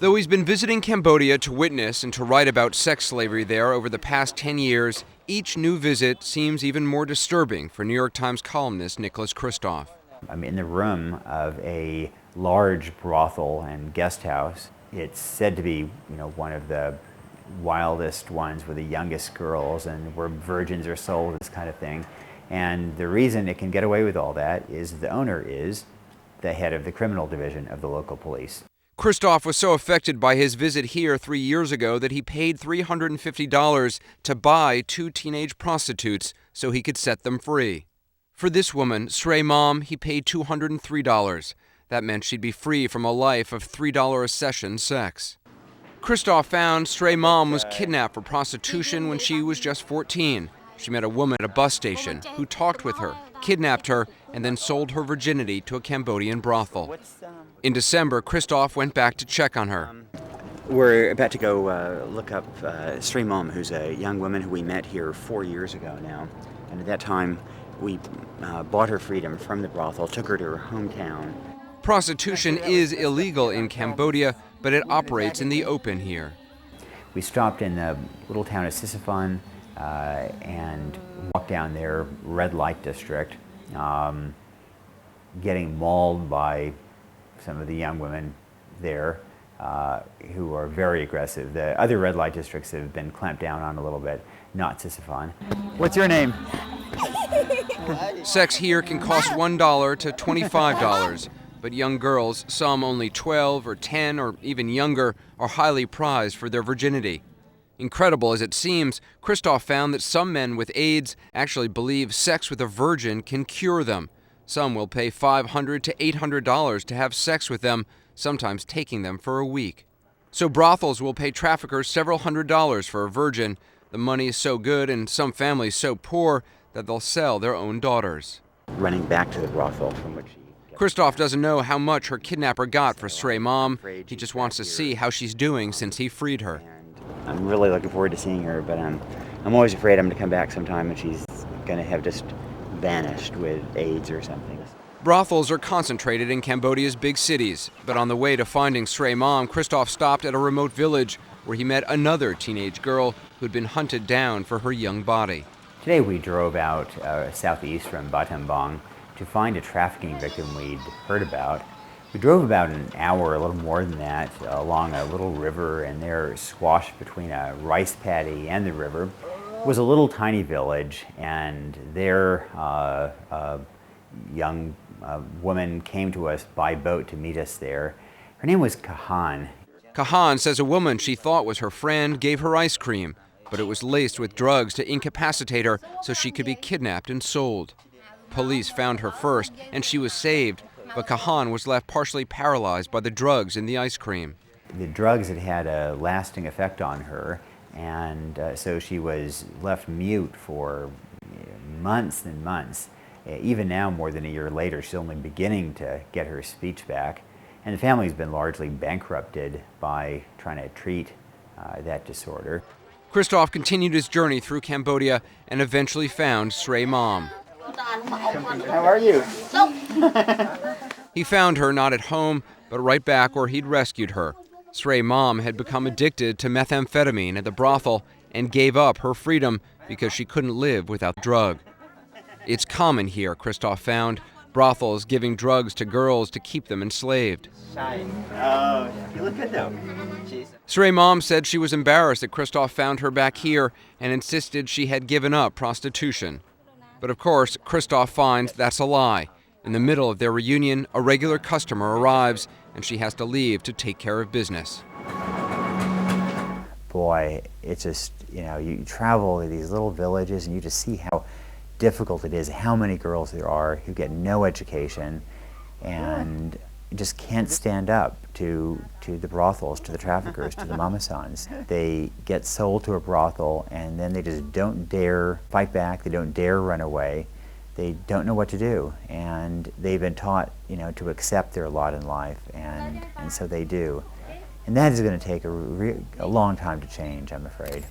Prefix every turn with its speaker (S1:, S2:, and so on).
S1: Though he's been visiting Cambodia to witness and to write about sex slavery there over the past 10 years, each new visit seems even more disturbing for New York Times columnist Nicholas Kristof.
S2: I'm in the room of a large brothel and guest house. It's said to be, one of the wildest ones with the youngest girls and where virgins are sold, this kind of thing. And the reason it can get away with all that is the owner is the head of the criminal division of the local police.
S1: Kristof was so affected by his visit here 3 years ago that he paid $350 to buy 2 teenage prostitutes so he could set them free. For this woman, Stray Mom, he paid $203. That meant she'd be free from a life of $3 a session sex. Kristof found Stray Mom was kidnapped for prostitution when she was just 14. She met a woman at a bus station who talked with her, kidnapped her, and then sold her virginity to a Cambodian brothel. In December, Kristof went back to check on her.
S3: We're about to go look up Stray Mom, who's a young woman who we met here 4 years ago now. And at that time, we bought her freedom from the brothel, took her to her hometown.
S1: Prostitution is illegal in Cambodia, but it operates in the open here.
S2: We stopped in the little town of Sisaphon and walked down their red light district, getting mauled by some of the young women there who are very aggressive. The other red light districts have been clamped down on a little bit, not Sisaphon. What's your name?
S1: Sex here can cost $1 to $25, but young girls, some only 12 or 10 or even younger, are highly prized for their virginity. Incredible as it seems, Kristof found that some men with AIDS actually believe sex with a virgin can cure them. Some will pay $500 to $800 to have sex with them, sometimes taking them for a week. So brothels will pay traffickers several $100s for a virgin. The money is so good and some families so poor that they'll sell their own daughters.
S3: Running back to the brothel from which she...
S1: Kristof doesn't know how much her kidnapper got for Stray Mom. He just wants to see how she's doing since he freed her.
S3: I'm really looking forward to seeing her, but I'm always afraid I'm going to come back sometime and she's going to have just vanished with AIDS or something.
S1: Brothels are concentrated in Cambodia's big cities, but on the way to finding Stray Mom, Kristof stopped at a remote village where he met another teenage girl who'd been hunted down for her young body.
S2: Today we drove out southeast from Battambang to find a trafficking victim we'd heard about. We drove about an hour, a little more than that, along a little river, and there, squashed between a rice paddy and the river, was a little tiny village, and there a young woman came to us by boat to meet us there. Her name was Kahan.
S1: Kahan says a woman she thought was her friend gave her ice cream, but it was laced with drugs to incapacitate her so she could be kidnapped and sold. Police found her first, and she was saved, but Kahan was left partially paralyzed by the drugs in the ice cream.
S2: The drugs had had a lasting effect on her, and so she was left mute for months and months. Even now, more than a year later, she's only beginning to get her speech back. And the family's been largely bankrupted by trying to treat that disorder.
S1: Kristof continued his journey through Cambodia and eventually found Stray Mom.
S3: How are you?
S1: He found her not at home, but right back where he'd rescued her. Stray Mom had become addicted to methamphetamine at the brothel and gave up her freedom because she couldn't live without the drug. It's common here, Kristof found, brothels giving drugs to girls to keep them enslaved.
S3: Oh, you look good though. Jeez.
S1: Stray Mom said she was embarrassed that Kristof found her back here and insisted she had given up prostitution. But of course, Kristof finds that's a lie. In the middle of their reunion, a regular customer arrives, and she has to leave to take care of business.
S2: Boy, it's just, you travel to these little villages and you just see how difficult it is, how many girls there are who get no education and just can't stand up to the brothels, to the traffickers, to the mamasans. They get sold to a brothel and then they just don't dare fight back, they don't dare run away, they don't know what to do, and they've been taught, to accept their lot in life, and so they do. And that is going to take a long time to change, I'm afraid.